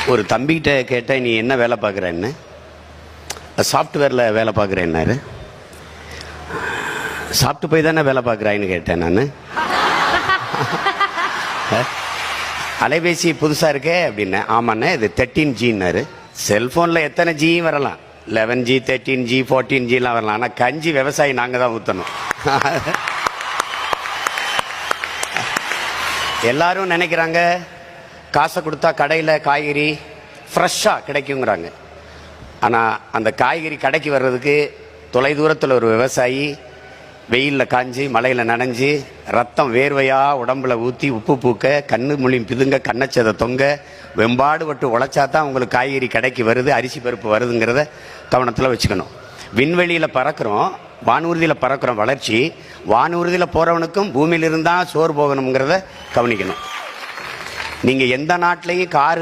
ஒரு தம்பிகிட்ட கேட்டேன், நீ என்ன வேலை பார்க்குறேன்னு. சாஃப்ட்வேரில் வேலை பார்க்குறேன்னாரு. சாப்பிட்டு போய் தானே வேலை பார்க்குறாயின்னு கேட்டேன் நான். அலைபேசி புதுசாக இருக்கே அப்படின்னேன். ஆமாண்ணே, இது 13Gன்னாரு. செல்ஃபோனில் எத்தனை ஜி வரலாம், 11G 13G 14Gலாம் வரலாம். ஆனால் கஞ்சி விவசாயி நாங்கள் தான் ஊற்றணும். எல்லாரும் நினைக்கிறாங்க காசை கொடுத்தா கடையில் காய்கறி ஃப்ரெஷ்ஷாக கிடைக்குங்கிறாங்க. ஆனால் அந்த காய்கறி கடைக்கு வர்றதுக்கு தொலை தூரத்தில் ஒரு விவசாயி வெயிலில் காஞ்சி மழையில் நனைஞ்சி ரத்தம் வேர்வையாக உடம்புல ஊற்றி உப்பு பூக்க கண்ணு மொழியும் பிதுங்க கண்ணச்சதை தொங்க வெம்பாடு பட்டு உழைச்சா தான் உங்களுக்கு காய்கறி கடைக்கு வருது, அரிசி பருப்பு வருதுங்கிறத கவனத்தில் வச்சுக்கணும். விண்வெளியில் பறக்கிறோம், வானூர்தியில் பறக்கிறோம். வளர்ச்சி வானூர்தியில் போகிறவனுக்கும் பூமியிலிருந்தான் சோறு போகணுங்கிறத கவனிக்கணும். நீங்கள் எந்த நாட்டிலையும் கார்